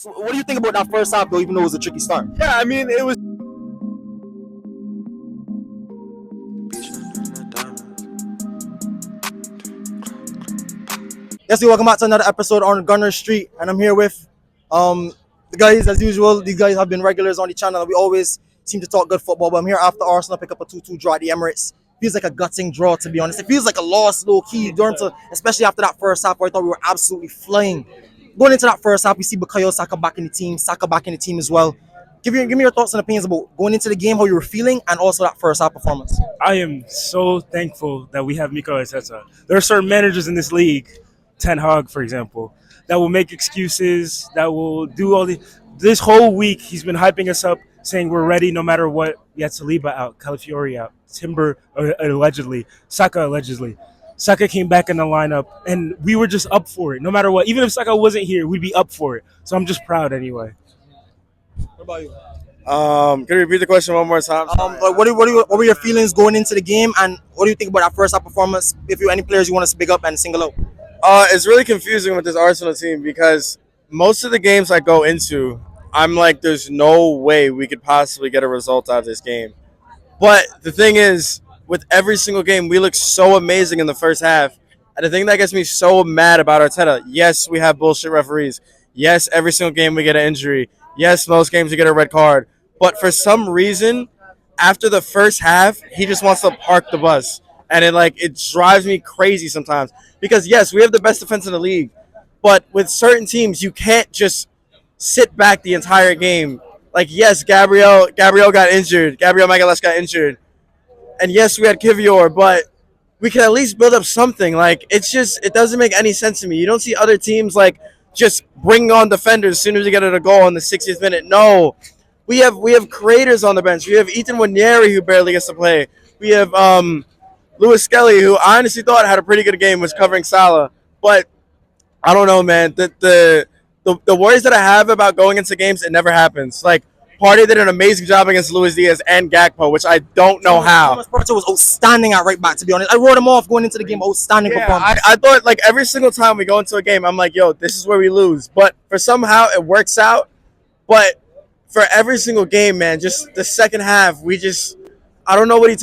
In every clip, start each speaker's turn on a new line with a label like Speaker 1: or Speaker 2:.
Speaker 1: performance. What do you think about that first half, though, even though it was a tricky start?
Speaker 2: Yeah, I mean, it was.
Speaker 1: Yes, welcome back to another episode on Gunner Street, and I'm here with the guys as usual. These guys have been regulars on the channel. We always seem to talk good football, but I'm here after Arsenal pick up a 2-2 draw at the Emirates. Feels like a gutting draw, to be honest. It feels like a loss, low key, especially after that first half where I thought we were absolutely flying. Going into that first half, we see Bukayo Saka back in the team, Saka back in the team as well. Give me your thoughts and opinions about going into the game, how you were feeling, and also that first half performance.
Speaker 2: I am so thankful that we have Mikel Arteta. There are certain managers in this league, Ten Hag, for example, that will make excuses, that will do all the. This whole week, he's been hyping us up, saying we're ready no matter what. We had Saliba out, Calafiori out, Timber allegedly, Saka allegedly. Saka came back in the lineup, and we were just up for it, no matter what. Even if Saka wasn't here, we'd be up for it. So I'm just proud anyway.
Speaker 1: What about you?
Speaker 3: Can you repeat the question one more time?
Speaker 1: What were your feelings going into the game, and what do you think about that first half performance? If you any players you want to speak up and single out?
Speaker 3: It's really confusing with this Arsenal team because most of the games I go into, I'm like, there's no way we could possibly get a result out of this game. But the thing is, with every single game, we look so amazing in the first half. And the thing that gets me so mad about Arteta, yes, we have bullshit referees. Yes, every single game we get an injury. Yes, most games we get a red card. But for some reason, after the first half, he just wants to park the bus. And it drives me crazy sometimes. Because, yes, we have the best defense in the league. But with certain teams, you can't just sit back the entire game. Like, yes, Gabriel got injured. Gabriel Magalhaes got injured. And yes, we had Kivior, but we can at least build up something. It doesn't make any sense to me. You don't see other teams, just bring on defenders as soon as you get a goal in the 60th minute. No. We have creators on the bench. We have Ethan Wanyeri, who barely gets to play. We have Lewis Skelly, who I honestly thought had a pretty good game, was covering Salah. But I don't know, man. The worries that I have about going into games, it never happens. Partey did an amazing job against Luis Diaz and Gakpo, which I don't know how.
Speaker 1: Thomas Partey was outstanding at right back, to be honest. I wrote him off going into the game, outstanding performance.
Speaker 3: I thought, every single time we go into a game, I'm like, yo, this is where we lose. But for somehow it works out. But for every single game, man, just the second half, I don't know what he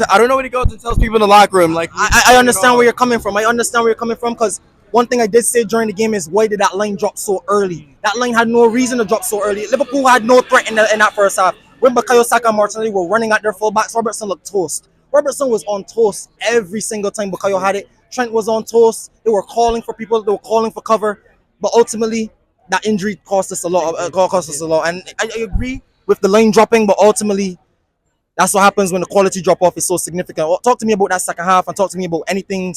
Speaker 3: goes and tells people in the locker room.
Speaker 1: I understand where you're coming from. I understand where you're coming from because one thing I did say during the game is, why did that line drop so early? That line had no reason to drop so early. Liverpool had no threat in that first half. When Bukayo Saka and Martinelli were running at their fullbacks, Robertson looked toast. Robertson was on toast every single time Bukayo had it. Trent was on toast. They were calling for people. They were calling for cover. But ultimately, that injury cost us a lot. And I agree with the line dropping, but ultimately, that's what happens when the quality drop off is so significant. Talk to me about that second half and talk to me about anything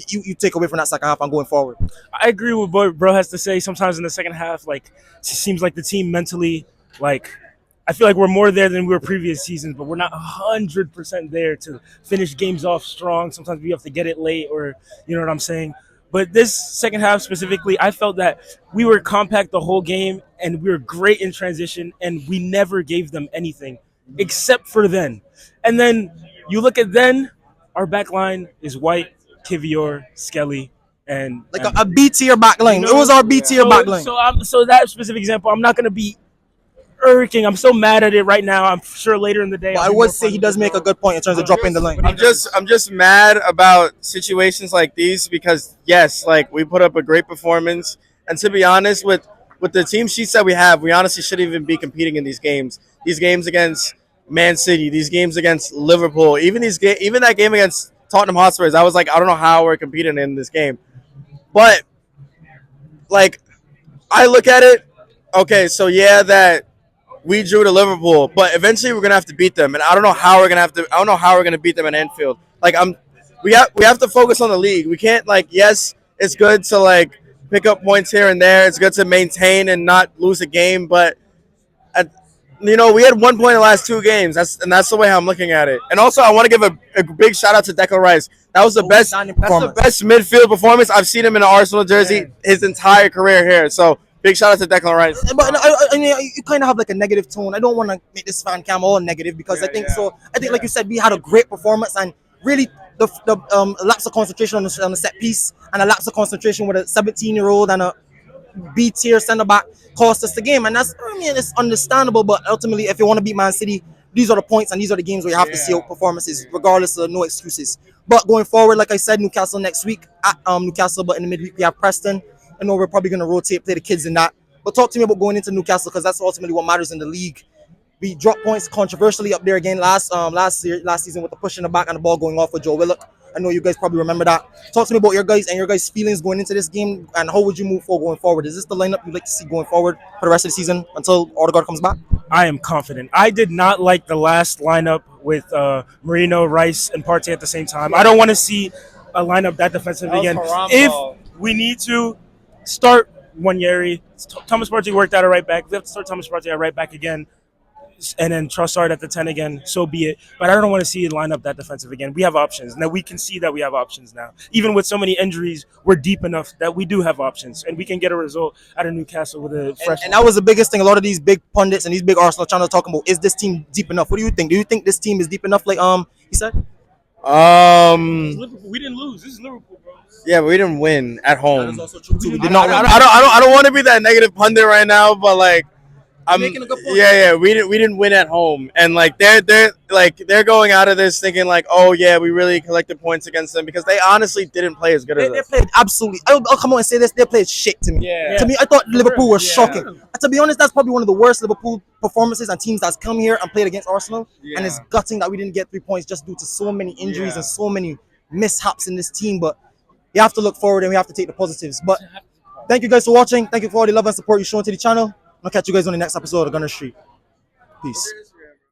Speaker 1: you take away from that second half and going forward.
Speaker 2: I agree with what bro has to say. Sometimes in the second half, it seems like the team mentally, I feel like we're more there than we were previous seasons, but we're not 100% there to finish games off strong. Sometimes we have to get it late, or you know what I'm saying. But this second half specifically, I felt that we were compact the whole game and we were great in transition, and we never gave them anything except for then. And then you look at then, our back line is White, Kivior, Skelly, and
Speaker 1: a B tier back line. It was our B tier back line.
Speaker 2: So that specific example, I'm not going to be irking. I'm so mad at it right now. I'm sure later in the day.
Speaker 1: But I would say he does make a good point in terms of dropping the line.
Speaker 3: I'm just mad about situations like these because yes, we put up a great performance, and to be honest, with the team sheets that we have, we honestly shouldn't even be competing in these games. These games against Man City, these games against Liverpool, even that game against Tottenham Hotspurs, I was like, I don't know how we're competing in this game. But I look at it, okay, so yeah, that we drew to Liverpool, but eventually we're gonna have to beat them, and I don't know how we're gonna beat them at Anfield. We have to focus on the league. We can't yes, it's good to pick up points here and there. It's good to maintain and not lose a game, but we had 1 point in the last 2 games. That's the way I'm looking at it. And also, I want to give a big shout out to Declan Rice. That was the best. That's the best midfield performance I've seen him in an Arsenal jersey his entire career here. So big shout out to Declan Rice.
Speaker 1: But I mean, you kind of have a negative tone. I don't want to make this fan cam all negative because I think like you said, we had a great performance, and really the lapse of concentration on the set piece and a lapse of concentration with a 17-year-old and a B tier centre back cost us the game, and that's, I mean, it's understandable. But ultimately, if you want to beat Man City, these are the points and these are the games where you have to see out performances, regardless of no excuses. But going forward, like I said, Newcastle next week at Newcastle, but in the midweek we have Preston. I know we're probably going to rotate, play the kids in that. But talk to me about going into Newcastle, because that's ultimately what matters in the league. We dropped points controversially up there again last season with the push in the back and the ball going off with Joe Willock. I know you guys probably remember that. Talk to me about your guys' feelings going into this game, and how would you move forward going forward? Is this the lineup you'd like to see going forward for the rest of the season until Odegaard comes back?
Speaker 2: I am confident. I did not like the last lineup with Marino, Rice, and Partey at the same time. I don't want to see a lineup that defensive again. If we need to start Wanyeri, Thomas Partey worked out at right back. We have to start Thomas Partey at right back again, and then Trossard at the 10 again, so be it. But I don't want to see it line up that defensive again. We have options. Now we can see that we have options now. Even with so many injuries, we're deep enough that we do have options, and we can get a result out of Newcastle with a fresh.
Speaker 1: And that was the biggest thing. A lot of these big pundits and these big Arsenal channels talking about, is this team deep enough? What do you think? Do you think this team is deep enough, like he said?
Speaker 2: We didn't lose. This is Liverpool, bro.
Speaker 3: Yeah, but we didn't win at home.
Speaker 1: That is also true too. We did
Speaker 3: I
Speaker 1: not.
Speaker 3: don't want to be that negative pundit right now, but like, I'm
Speaker 1: making a good point.
Speaker 3: Yeah. We didn't win at home, and like they're going out of this thinking like, oh yeah, we really collected points against them, because they honestly didn't play as good as
Speaker 1: They
Speaker 3: us.
Speaker 1: played absolutely. I'll come on and say this. They played shit to me.
Speaker 3: Yeah.
Speaker 1: To me, I thought Liverpool was shocking. And to be honest, that's probably one of the worst Liverpool performances and teams that's come here and played against Arsenal.
Speaker 3: Yeah.
Speaker 1: And it's gutting that we didn't get 3 points just due to so many injuries and so many mishaps in this team. But you have to look forward and we have to take the positives. But thank you guys for watching. Thank you for all the love and support you're showing to the channel. I'll catch you guys on the next episode of Gunner Street. Peace.